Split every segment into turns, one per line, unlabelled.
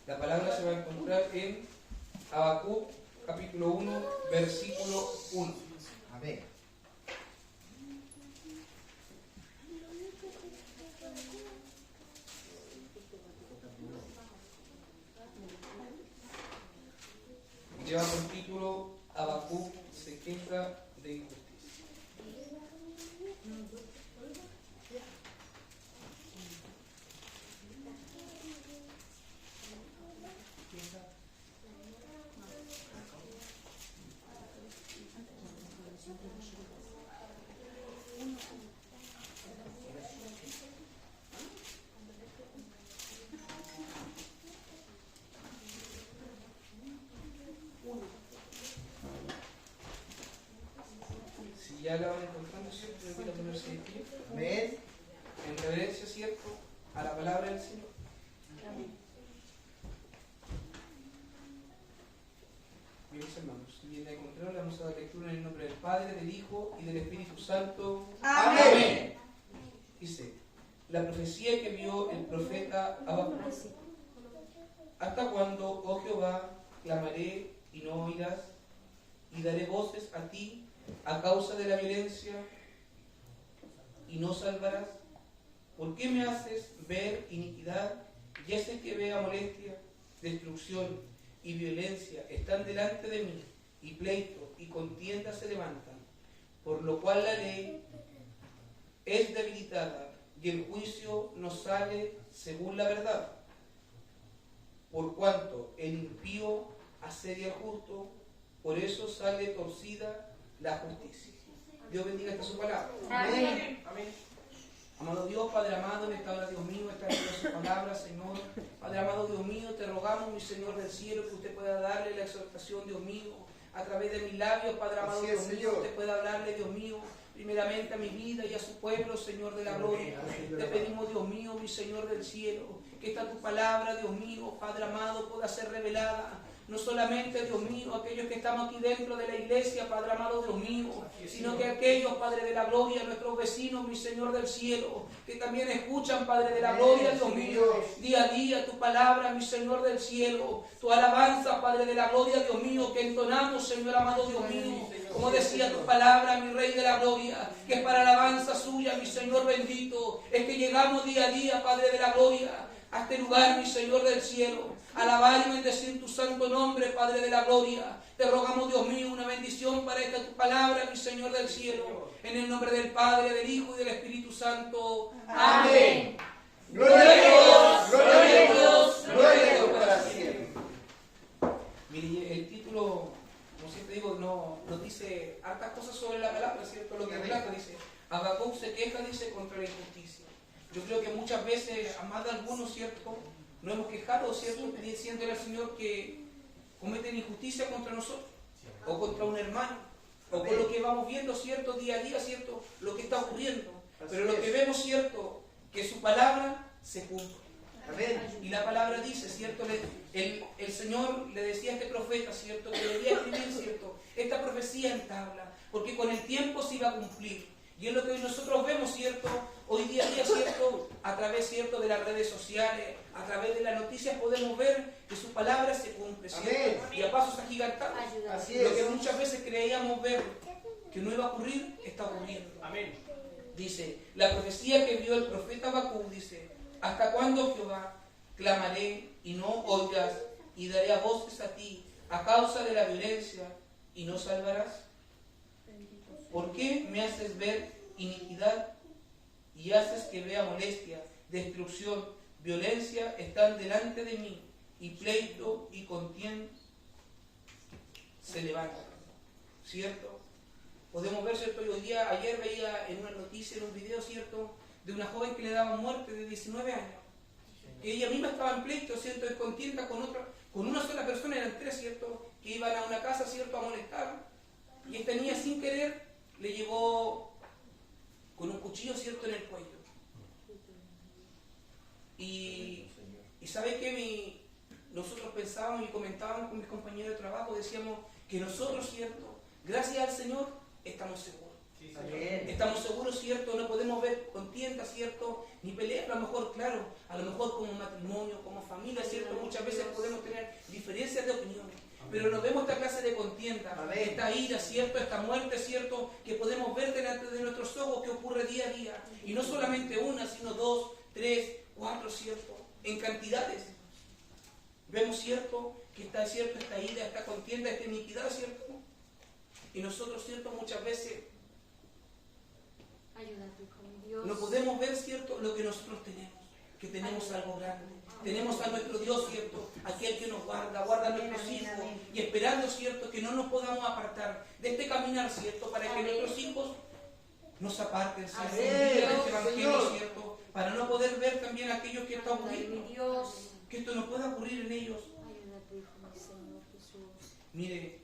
La palabra se va a encontrar en Habacuc, capítulo 1, versículo 1.
Amén.
Lleva por título Habacuc se queja de injusticia. Si ya la van encontrando, ¿cierto? Yo quiero ponerse de pie.
Amén.
En reverencia, ¿cierto?, a la palabra del Señor. Bien, mis hermanos, si la encontraron, le vamos a dar lectura en el nombre del Padre, del Hijo y del Espíritu Santo.
Amén.
Dice, la profecía que vio el profeta Habacuc. ¿Hasta cuándo, oh Jehová, clamaré y no oirás? Y daré voces a ti a causa de la violencia y no salvarás. ¿Por qué me haces ver iniquidad y haces que vea molestia? Destrucción y violencia están delante de mí, y pleito y contienda se levantan, por lo cual la ley es debilitada y el juicio no sale según la verdad. Por cuanto el impío asedia al justo, por eso sale torcida la justicia. Dios bendiga esta su palabra.
Amén.
Amén. Amado Dios, Padre amado, en esta hora, Dios mío, esta es su palabra, Señor. Padre amado, Dios mío, te rogamos, mi Señor del cielo, que usted pueda darle la exhortación, Dios mío, a través de mis labios, Padre amado,
Así es,
Dios mío,
Señor.
usted pueda hablarle, Dios mío, primeramente a mi vida y a su pueblo, Señor de la gloria. Te pedimos, Dios mío, mi Señor del cielo, que esta tu palabra, Dios mío, Padre amado, pueda ser revelada. No solamente, Dios mío, aquellos que estamos aquí dentro de la iglesia, Padre amado, Dios mío, sino que aquellos, Padre de la gloria, nuestros vecinos, mi Señor del cielo, que también escuchan, Padre de la gloria, Dios mío, día a día tu palabra, mi Señor del cielo, tu alabanza, Padre de la gloria, Dios mío, que entonamos, Señor amado, Dios mío, como decía tu palabra, mi Rey de la gloria, que es para alabanza suya, mi Señor bendito, es que llegamos día a día, Padre de la gloria, a este lugar, mi Señor del cielo, alabar y bendecir tu santo nombre, Padre de la gloria. Te rogamos, Dios mío, una bendición para esta tu palabra, mi Señor del cielo, en el nombre del Padre, del Hijo y del Espíritu Santo. Amén.
Gloria a Dios, gloria a Dios, gloria a Dios para siempre.
Mire, el título, como siempre digo, nos dice hartas cosas sobre la palabra, ¿cierto? Lo que relata, dice, Habacuc se queja, dice, contra la injusticia. Yo creo que muchas veces, a más de algunos, ¿cierto?, nos hemos quejado, ¿cierto?, diciéndole al Señor que cometen injusticia contra nosotros, o contra un hermano, o con lo que vamos viendo, ¿cierto?, día a día, ¿cierto?, lo que está ocurriendo. Pero lo que vemos, ¿cierto?, que su palabra se cumple.
Amén.
Y la palabra dice, ¿cierto?, el Señor le decía a este profeta, ¿cierto?, que debía escribir, ¿cierto?, esta profecía en tabla, porque con el tiempo se iba a cumplir. Y es lo que hoy nosotros vemos, ¿cierto?, hoy día, ¿cierto?, a través, ¿cierto?, de las redes sociales, a través de las noticias podemos ver que su palabra se cumple, ¿cierto?
Amén.
Y a pasos agigantados.
Así
Lo que
es.
muchas veces creíamos ver que no iba a ocurrir, está ocurriendo.
Amén.
Dice, la profecía que vio el profeta Habacuc, dice, ¿hasta cuándo, Jehová, clamaré y no oirás, y daré a voces a ti a causa de la violencia y no salvarás? ¿Por qué me haces ver iniquidad y haces que vea molestia, destrucción, violencia están delante de mí, y pleito y contienda se levantan? ¿Cierto? Podemos ver, ¿cierto? Y hoy día, ayer veía en una noticia, en un video, ¿cierto?, de una joven que le daban muerte de 19 años. Que ella misma estaba en pleito, ¿cierto?, en contienda con una sola persona, eran tres, ¿cierto?, que iban a una casa, ¿cierto?, a molestar. Y esta niña, sin querer, le llegó con un cuchillo, ¿cierto?, en el cuello. Y ¿sabe qué? Nosotros pensábamos y comentábamos con mis compañeros de trabajo, decíamos que nosotros, ¿cierto?, gracias al Señor, estamos seguros.
Amén.
Estamos seguros, ¿cierto? No podemos ver contienda, ¿cierto?, ni peleas, a lo mejor, claro, a lo mejor como matrimonio, como familia, ¿cierto? muchas veces podemos tener diferencias de opiniones, pero nos vemos esta clase de contienda,
Amén.
esta ira, ¿cierto? Esta muerte, ¿cierto? Que podemos ver delante de nuestros ojos que ocurre día a día. Y no solamente una, sino 2, 3, 4, ¿cierto? En cantidades. Vemos, ¿cierto? Que está, ¿cierto? Esta ira, esta contienda, esta iniquidad, ¿cierto? Y nosotros, ¿cierto? Muchas veces
Ayúdate, hijo de Dios.
no podemos ver, ¿cierto? Lo que nosotros tenemos. Que tenemos algo grande. Tenemos a nuestro Dios, ¿cierto? Aquel que nos guarda, guarda a nuestros hijos. Y esperando, ¿cierto? Que no nos podamos apartar de este caminar, ¿cierto? Para que nuestros hijos nos aparten, ¿cierto?
Amén.
De este evangelio,
Señor.
¿cierto? Para no poder ver también aquello que está
Ayúdame,
ocurriendo.
Dios.
Que esto no pueda ocurrir en ellos.
Ayúdate, hijo del Señor Jesús.
Mire,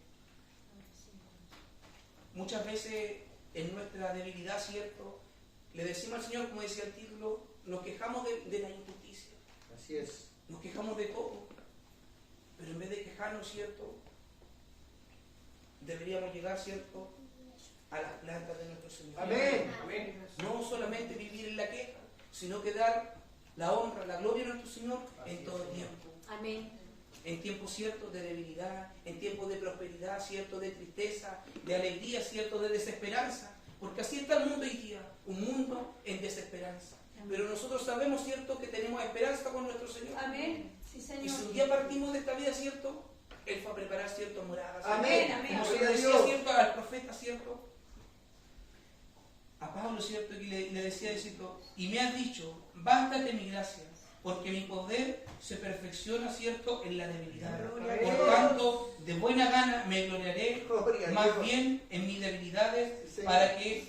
muchas veces en nuestra debilidad, ¿cierto? Le decimos al Señor, como decía el título, nos quejamos de la injusticia.
Así es.
Nos quejamos de todo. Pero en vez de quejarnos, ¿cierto? Deberíamos llegar, ¿cierto? A las plantas de nuestro Señor.
Amén.
No solamente vivir en la queja, sino que dar la honra, la gloria a nuestro Señor en todo tiempo.
Amén.
En tiempos ciertos de debilidad, en tiempos de prosperidad, cierto, de tristeza, de alegría, cierto, de desesperanza. Porque así está el mundo hoy día, un mundo en desesperanza. Pero nosotros sabemos, cierto, que tenemos esperanza con nuestro Señor.
Amén. Sí,
Y
Señor.
si un día partimos de esta vida, cierto, Él fue a preparar, cierto, moradas.
Amén.
Como se
Gloria
le
a
decía,
Dios.
cierto, al profeta, cierto, a Pablo, cierto, y le decía, cierto, y me has dicho, bástate mi gracia, porque mi poder se perfecciona, cierto, en la debilidad.
Gloria a
Por
Dios.
tanto, de buena gana me gloriaré
Gloria a
más
Dios.
bien en mis debilidades,
Sí, Señor.
para que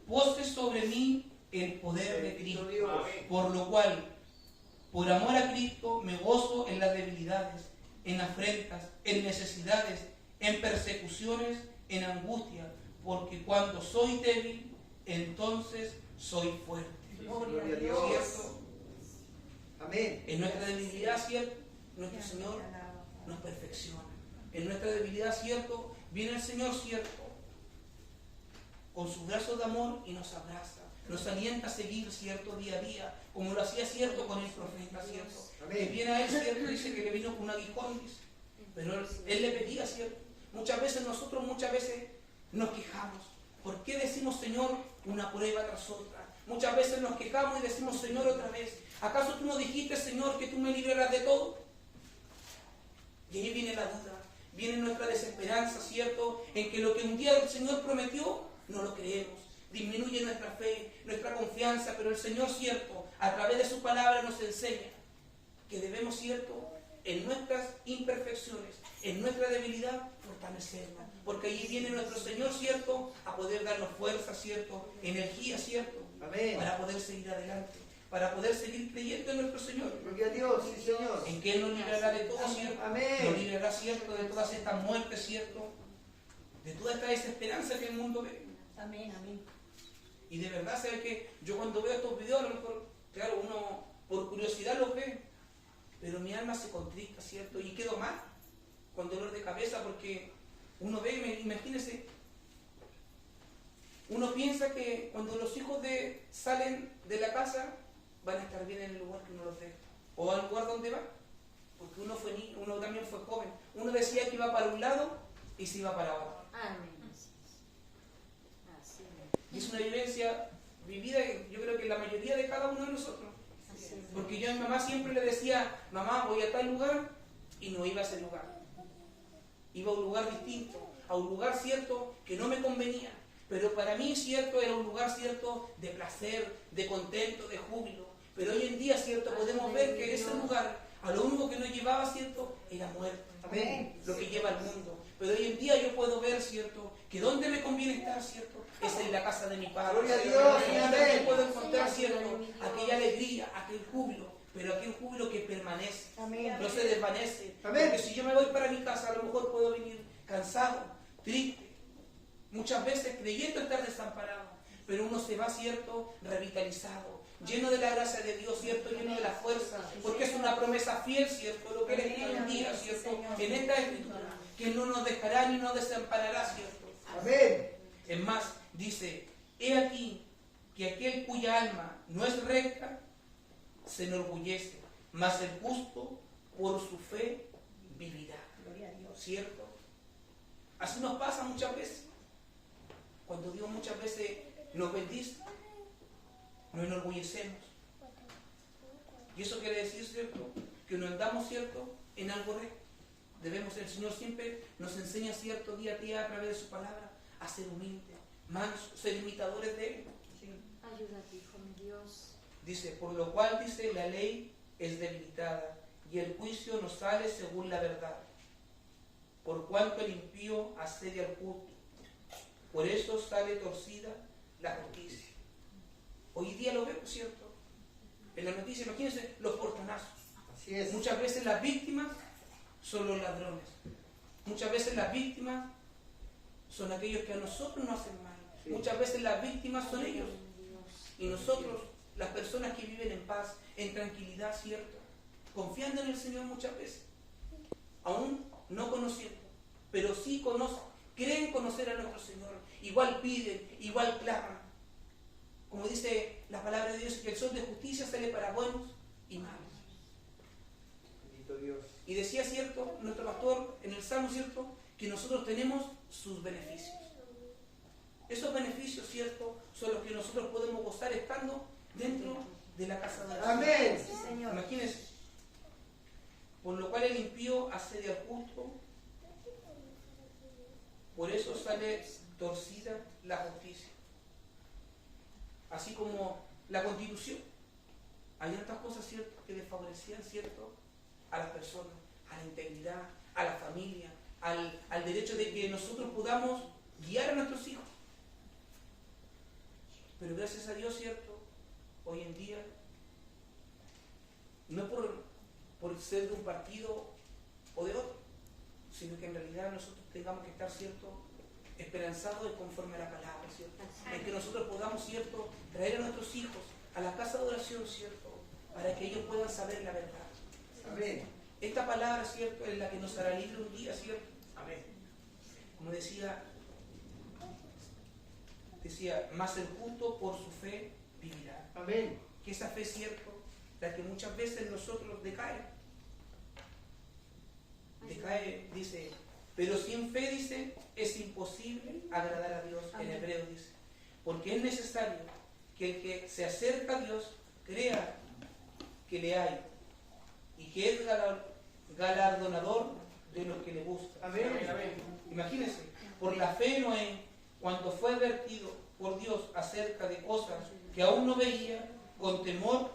pose sobre mí el poder de Cristo.
Dios.
Por lo cual, por amor a Cristo, me gozo en las debilidades, en afrentas, en necesidades, en persecuciones, en angustia, porque cuando soy débil, entonces soy fuerte.
Gloria a Dios.
¿Cierto?
Amén.
En nuestra debilidad, ¿cierto? Nuestro Señor nos perfecciona. En nuestra debilidad, ¿cierto? Viene el Señor, ¿cierto? Con sus brazos de amor y nos abraza. Nos alienta a seguir, ¿cierto? Día a día, como lo hacía, ¿cierto? Con el profeta, ¿cierto?
Amén.
Que viene a él, ¿cierto? Dice que le vino con un aguijón, dice. Pero él le pedía, ¿cierto? Muchas veces nosotros, nos quejamos. ¿Por qué decimos, Señor, una prueba tras otra? Muchas veces nos quejamos y decimos, Señor, otra vez. ¿Acaso tú no dijiste, Señor, que tú me librarás de todo? Y ahí viene la duda, viene nuestra desesperanza, ¿cierto? En que lo que un día el Señor prometió, no lo creemos. Disminuye nuestra fe, nuestra confianza, pero el Señor, ¿cierto? A través de su palabra nos enseña que debemos, ¿cierto? En nuestras imperfecciones, en nuestra debilidad, fortalecernos. Porque allí viene nuestro Señor, ¿cierto? A poder darnos fuerza, ¿cierto? Energía, ¿cierto?
Amén.
Para poder seguir adelante, para poder seguir creyendo en nuestro Señor.
Gloria a Dios, sí, Señor.
En que Él nos librará de todo, ¿cierto?
Amén.
Nos librará, ¿cierto? De todas estas muertes, ¿cierto? De toda esta desesperanza que el mundo ve.
Amén, amén.
Y de verdad, ¿sabes qué? Yo cuando veo estos videos, a lo mejor, claro, uno por curiosidad los ve, pero mi alma se contrista, ¿cierto? Y quedo mal, con dolor de cabeza, porque uno ve, imagínense, uno piensa que cuando los hijos salen de la casa, van a estar bien en el lugar que uno los deja, o al lugar donde va, porque uno fue niño, uno también fue joven. Uno decía que iba para un lado y se iba para otro.
Amén. Así
Y es una vivencia vivida, yo creo que la mayoría de cada uno de nosotros.
es.
Porque yo a mi mamá siempre le decía, mamá, voy a tal lugar, y no iba a ese lugar. Iba a un lugar distinto, a un lugar cierto que no me convenía. Pero para mí, cierto, era un lugar cierto de placer, de contento, de júbilo. Pero hoy en día, cierto, podemos ver que en ese lugar, a lo único que nos llevaba, cierto, era muerte.
Amén.
Lo que lleva al mundo. Pero hoy en día yo puedo ver, cierto, que donde me conviene estar, cierto, es en la casa de mi padre.
Gloria a Dios,
Y
amén.
también puedo encontrar, cierto, aquella alegría, aquel júbilo, pero aquel júbilo que permanece,
Amén.
no se desvanece.
Amén.
Porque si yo me voy para mi casa, a lo mejor puedo venir cansado, triste, muchas veces creyendo estar desamparado, pero uno se va, cierto, revitalizado, lleno de la gracia de Dios, cierto, lleno de la fuerza, porque es una promesa fiel, cierto, lo que Él escribe un día, cierto, en esta escritura, que no nos dejará ni nos desamparará, cierto.
Amén.
Es más, dice, he aquí que aquel cuya alma no es recta, se enorgullece, mas el justo por su fe vivirá.
Gloria a Dios.
¿Cierto? Así nos pasa muchas veces. Cuando Dios muchas veces nos bendice, nos enorgullecemos. Y eso quiere decir, ¿cierto?, que no andamos, ¿cierto?, en algo recto. El Señor siempre nos enseña, ¿cierto?, día a día a través de su palabra, a ser humildes, mansos, ser imitadores de Él.
Sí.
Ayúdate, hijo mi Dios.
Dice, por lo cual, dice, la ley es debilitada y el juicio no sale según la verdad. Por cuanto el impío asedia al justo, por eso sale torcida la justicia. Hoy día lo vemos, ¿cierto? En la noticia, imagínense los portonazos.
Así es.
Muchas veces las víctimas son los ladrones. Muchas veces las víctimas son aquellos que a nosotros nos hacen mal.
Sí.
Muchas veces las víctimas son ellos.
Mi Dios.
Y nosotros, las personas que viven en paz, en tranquilidad, ¿cierto?, confiando en el Señor muchas veces, aún no conociendo, pero sí conocen, creen conocer a nuestro Señor, igual piden, igual claman. Como dice la palabra de Dios, que el sol de justicia sale para buenos y malos.
Bendito Dios.
Y decía, ¿cierto?, nuestro pastor en el Salmo, ¿cierto?, que nosotros tenemos sus beneficios. Esos beneficios, ¿cierto?, son los que nosotros podemos gozar estando dentro de la casa de Dios.
Amén.
Sí, Señor.
Imagínense. Por lo cual el impío asedia al justo, por eso sale torcida la justicia. Así como la Constitución. Hay otras cosas, ¿cierto?, que desfavorecían, ¿cierto?, a las personas, a la integridad, a la familia, al derecho de que nosotros podamos guiar a nuestros hijos. Pero gracias a Dios, ¿cierto?, hoy en día, no por ser de un partido o de otro, sino que en realidad nosotros tengamos que estar, ¿cierto?, esperanzados de conforme a la palabra, ¿cierto?, en que nosotros podamos, ¿cierto?, traer a nuestros hijos a la casa de oración, ¿cierto?, para que ellos puedan saber la verdad.
Amén.
Esta palabra, ¿cierto?, es la que nos hará libre un día, ¿cierto? Amén. Como decía, más el justo por su fe vivirá.
Amén.
Que esa fe, ¿cierto?, la que muchas veces nosotros decae, dice, pero sin fe, dice, es imposible agradar a Dios. En hebreo dice, porque es necesario que el que se acerca a Dios crea que le hay y que es galardonador de los que le buscan.
Amén.
Imagínense, por la fe Noé, cuando fue advertido por Dios acerca de cosas que aún no veía, con temor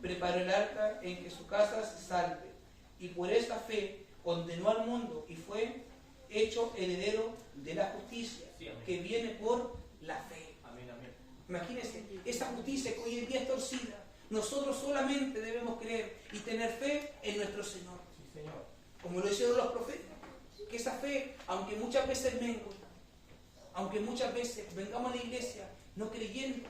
preparó el arca en que su casa se salve, y por esta fe condenó al mundo y fue hecho heredero de la justicia, que viene por la fe. Imagínense, esa justicia que hoy en día es torcida, nosotros solamente debemos creer y tener fe en nuestro Señor. Como lo hicieron los profetas, que esa fe, aunque muchas veces mengue, aunque muchas veces vengamos a la iglesia no creyendo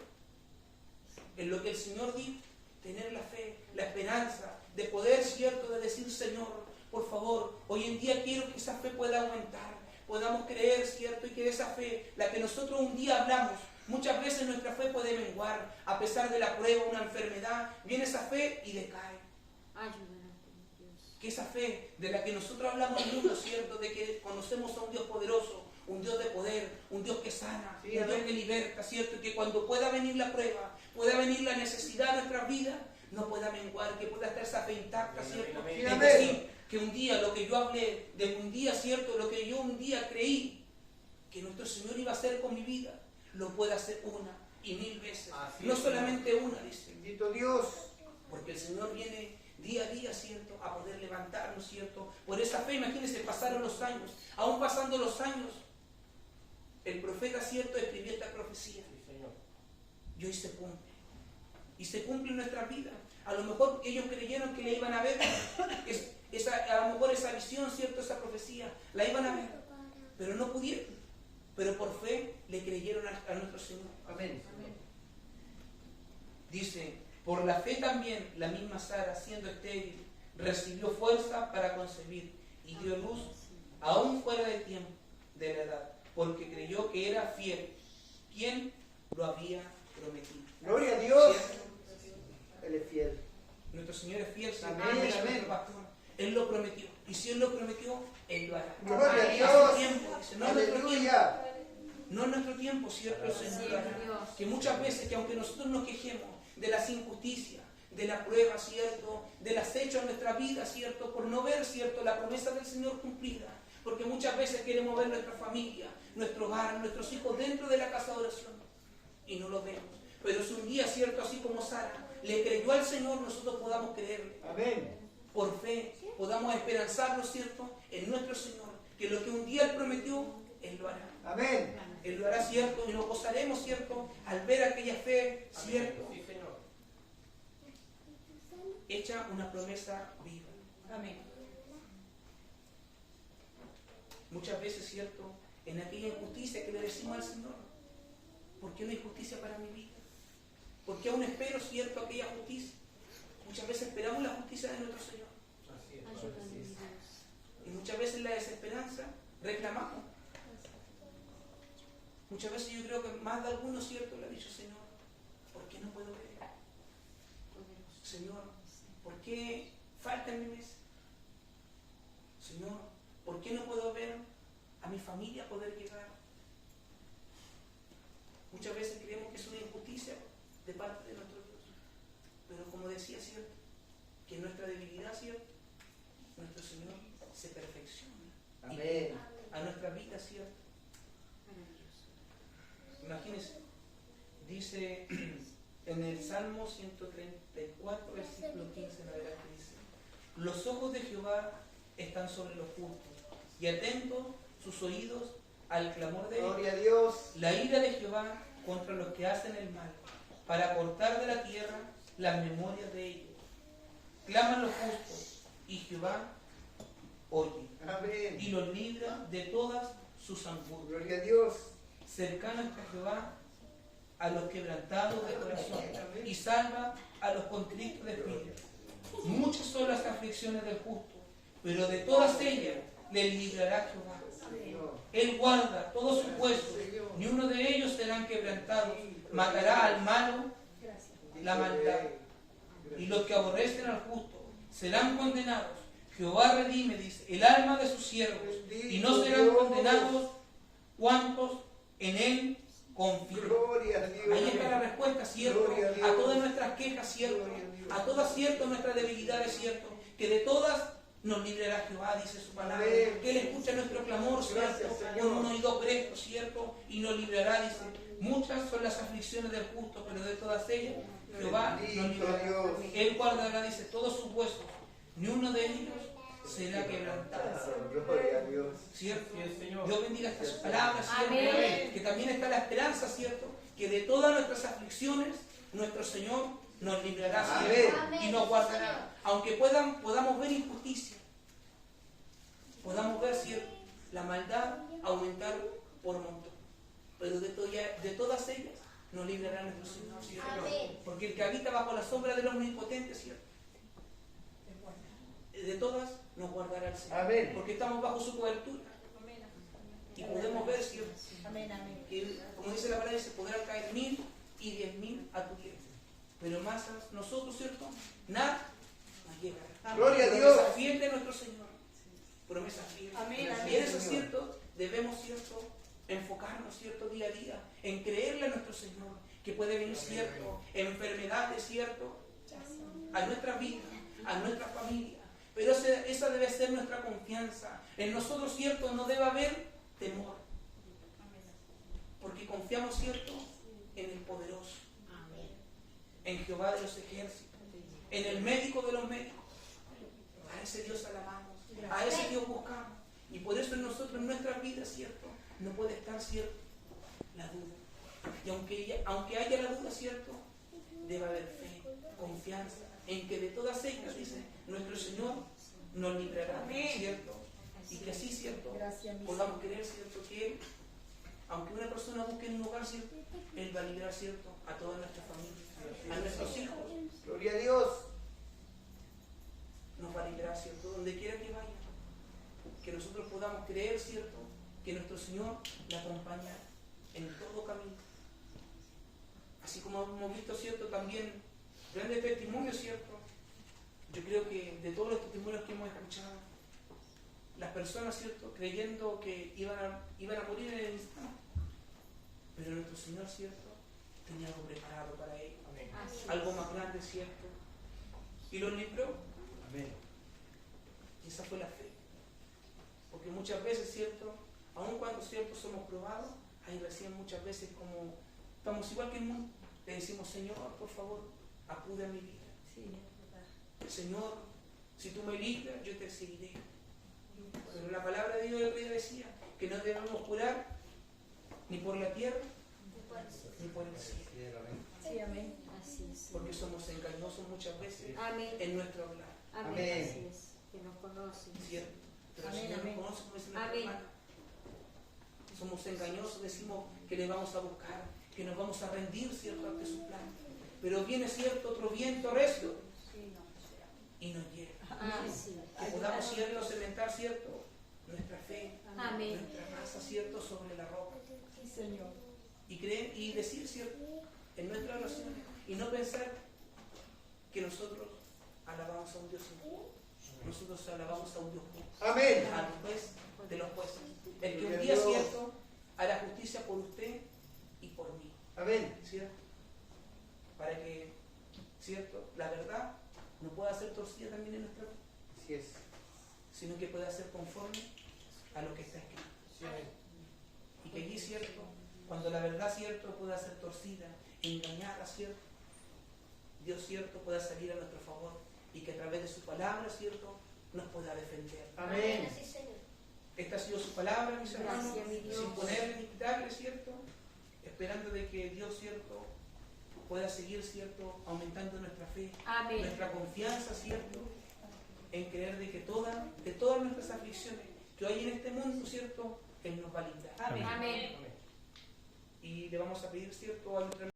en lo que el Señor dijo, tener la fe, la esperanza de poder, ¿cierto?, de decir, Señor, por favor, hoy en día quiero que esa fe pueda aumentar, podamos creer, ¿cierto?, y que de esa fe, la que nosotros un día hablamos, muchas veces nuestra fe puede menguar, a pesar de la prueba, una enfermedad, viene esa fe y decae.
Ayúdanos, mi Dios.
Que esa fe de la que nosotros hablamos en el mundo, ¿cierto?, de que conocemos a un Dios poderoso, un Dios de poder, un Dios que sana,
Sí,
un Dios que liberta, ¿cierto?, y que cuando pueda venir la prueba, pueda venir la necesidad de nuestras vidas, no pueda menguar, que pueda estar esa fe intacta, ¿cierto?
Sí,
Es
amén.
decir, que un día, lo que yo hablé, de un día, ¿cierto?, lo que yo un día creí que nuestro Señor iba a hacer con mi vida, lo pueda hacer una y mil veces.
Así
No
es,
solamente una, dice.
Bendito Dios.
Porque el Señor viene día a día, ¿cierto?, a poder levantarnos, ¿cierto? Por esa fe, imagínense, pasaron los años. Aún pasando los años, el profeta, ¿cierto?, escribió esta profecía. Y hoy se cumple. Y se cumple en nuestras vidas. A lo mejor ellos creyeron que la iban a ver. A lo mejor esa visión, ¿cierto?, esa profecía, la iban a ver. Pero no pudieron. Pero por fe le creyeron a nuestro Señor.
Amén.
Dice, por la fe también la misma Sara, siendo estéril, recibió fuerza para concebir y dio luz aún fuera del tiempo de la edad, porque creyó que era fiel quien lo había prometido.
Gloria a Dios.
¿Cierto?
Él es fiel.
Nuestro Señor es fiel, ¿cierto?
Amén,
Nuestro
amén.
pastor. Él lo prometió. Y si Él lo prometió, Él lo hará.
Gloria a
Hace
Dios.
tiempo, dice, no es nuestro tiempo.
Aleluya.
No es nuestro tiempo, ¿cierto? El Señor lo hará. Que muchas veces, que aunque nosotros nos quejemos de las injusticias, de la prueba, ¿cierto? Del acecho en nuestra vida, ¿cierto? Por no ver, ¿cierto? La promesa del Señor cumplida. Porque muchas veces queremos ver nuestra familia, nuestro hogar, nuestros hijos dentro de la casa de oración. Y no lo vemos. Pero si un día, ¿cierto? Así como Sara le creyó al Señor, nosotros podamos creerle.
Amén.
Por fe, podamos esperanzarnos, ¿cierto? En nuestro Señor. Que lo que un día Él prometió, Él lo hará.
Amén.
Él lo hará, ¿cierto? Y nos gozaremos, ¿cierto? Al ver aquella fe, ¿cierto?
Sí, Señor.
Hecha una promesa viva.
Amén.
Muchas veces, ¿cierto? En aquella injusticia que le decimos al Señor, ¿por qué no hay justicia para mi vida? ¿Por qué aún espero, ¿cierto? Aquella justicia. Muchas veces esperamos la justicia de nuestro Señor.
Así es.
Ayúdame,
Así es.
Dios.
Y muchas veces en la desesperanza reclamamos. Muchas veces yo creo que más de algunos, ¿cierto? Le ha dicho, Señor, ¿por qué no puedo ver?
Poderoso.
Señor, ¿por qué falta en mi mesa? Señor, ¿por qué no puedo ver a mi familia poder llegar? Muchas veces creemos que es una injusticia de parte de nuestro Dios. Pero como decía, ¿cierto? Que en nuestra debilidad, ¿cierto? Nuestro Señor se perfecciona. Y
Amén.
a nuestra vida, ¿cierto?
Maravilloso.
Imagínense, dice en el Salmo 134, versículo 15 en adelante, dice: los ojos de Jehová están sobre los justos y atentos sus oídos al clamor de ellos.
Gloria a Dios.
La ira de Jehová contra los que hacen el mal, para cortar de la tierra las memorias de ellos. Claman los justos y Jehová oye
Amén.
y los libra de todas sus angustias.
Gloria a Dios.
Cercano está Jehová a los quebrantados de corazón y salva a los contritos de espíritu. Muchas son las aflicciones del justo, pero de todas ellas le librará Jehová. Él guarda todos sus huesos, ni uno de ellos serán quebrantados. Matará al malo la maldad, y los que aborrecen al justo serán condenados. Jehová redime, dice, el alma de sus siervos, y no serán condenados cuantos en él confían.
Gloria a Dios.
Ahí está la respuesta, ¿cierto?
Gloria a Dios.
A todas nuestras quejas, ¿cierto?
Gloria a Dios.
A todas, ¿cierto? Nuestras debilidades, ¿cierto? Que de todas nos librará Jehová, dice su palabra.
Amén.
Que Él escucha nuestro clamor,
Gracias,
¿cierto?
Señor.
Con un oído presto, ¿cierto? Y nos librará, dice. Muchas son las aflicciones del justo, pero de todas ellas Jehová nos
Bendito
librará.
Dios.
Él guardará, dice, todos sus huesos. Ni uno de ellos será quebrantado.
Gloria a Dios.
¿Cierto?
Sí, Señor.
Dios bendiga estas palabras, ¿cierto?
Amén.
Que también está la esperanza, ¿cierto? Que de todas nuestras aflicciones, nuestro Señor nos librará, ¿cierto?
Amén.
Y nos guardará. Aunque podamos ver injusticia, podamos ver, ¿cierto? La maldad aumentar por montón. Pero de todas ellas nos librará nuestro Señor, ¿cierto?
Amén.
Porque el que habita bajo la sombra del omnipotente, ¿cierto? De todas nos guardará el Señor.
Amén.
Porque estamos bajo su cobertura. Y podemos ver, ¿cierto?
Amén, amén.
Que, como dice la palabra, se podrán caer 1000 y 10.000 a tu diestra. Pero más a nosotros, ¿cierto? Nada nos llegará.
Gloria a Dios.
Promesa fiel de nuestro Señor. Promesa fiel.
Amén, amén,
Y en eso,
Señor.
¿cierto? Debemos, ¿cierto? Enfocarnos, ¿cierto? Día a día en creerle a nuestro Señor. Que puede venir, ¿cierto? Enfermedades, ¿cierto? A nuestra vida, a nuestra familia. Pero esa debe ser nuestra confianza. En nosotros, ¿cierto? No debe haber temor. Porque confiamos, ¿cierto? En el poderoso. En Jehová de los ejércitos. En el médico de los médicos. A ese Dios alabamos. A ese Dios buscamos. Y por eso en nosotros, en nuestras vidas, ¿cierto? No puede estar, ¿cierto? La duda. Y aunque haya la duda, ¿cierto? Debe haber fe, confianza. En que de todas ellas, dice, nuestro Señor nos librará,
Amén.
¿cierto? Y que así, ¿cierto?
Gracias, mi
Podamos creer, ¿cierto? Que Él, aunque una persona busque en un lugar, ¿cierto? Él va a librar, ¿cierto? A toda nuestra familia, a nuestros hijos,
Gloria a Dios.
nos va a librar, ¿cierto? Donde quiera que vaya. Que nosotros podamos creer, ¿cierto? Que nuestro Señor le acompaña en todo camino. Así como hemos visto, ¿cierto? También grandes testimonios, ¿cierto? Yo creo que de todos los testimonios que hemos escuchado, las personas, ¿cierto?, creyendo que iban a morir en el instante, pero nuestro Señor, ¿cierto?, tenía algo preparado para ellos,
Así es.
algo más grande, ¿cierto?, y los libró.
Amén.
Y esa fue la fe. Porque muchas veces, ¿cierto?, aun cuando, ¿cierto?, somos probados, ahí recién muchas veces como estamos igual que el mundo, le decimos, Señor, por favor, acude a mi vida.
Sí, es verdad.
Señor, si tú me libras, yo te seguiré. Pero la palabra de Dios el día decía que no debemos jurar ni por la tierra ni por el cielo,
Sí, amén. Así es.
porque somos engañosos muchas veces
Amén.
en nuestro hablar,
Amén.
Amén.
Así es. Que nos conocen.
¿cierto? Pero el
Amén,
Señor
amén.
nos conoce como dice nuestro
Amén.
hermano. Somos engañosos, decimos que le vamos a buscar, que nos vamos a rendir, ¿cierto?, ante su plan. Pero viene, ¿cierto?, otro viento recio
Sí, no.
y nos lleva.
Ah, sí.
Que podamos, ¿cierto?, cementar, ¿cierto?, nuestra fe,
Amén.
nuestra raza, ¿cierto?, sobre la roca.
Sí, Señor.
Y creer y decir, ¿cierto?, en nuestras oraciones y no pensar que nosotros alabamos a un Dios injusto. Nosotros alabamos a un Dios justo,
Amén.
al juez de los jueces, el que un
Gloria a
día,
Dios.
¿cierto?, hará justicia por usted y por mí,
Amén.
¿cierto? Para que, ¿cierto?, la verdad no pueda ser torcida también en nuestra vida,
Así es.
sino que pueda ser conforme a lo que está escrito.
Sí, amén.
Y que allí, ¿cierto?, cuando la verdad, ¿cierto?, pueda ser torcida, engañada, ¿cierto?, Dios, ¿cierto?, pueda salir a nuestro favor y que a través de su palabra, ¿cierto?, nos pueda defender.
Amén.
Esta ha sido su palabra, mis hermanos,
Gracias, mi Dios.
sin ponerle ni quitarle, ¿cierto?, esperando de que Dios, ¿cierto?, pueda seguir, ¿cierto?, aumentando nuestra fe,
Amén.
nuestra confianza, ¿cierto?, en creer de que de todas nuestras aflicciones que hay en este mundo, ¿cierto?, Él nos va a librar.
Amén.
Y le vamos a pedir, ¿cierto?, a nuestra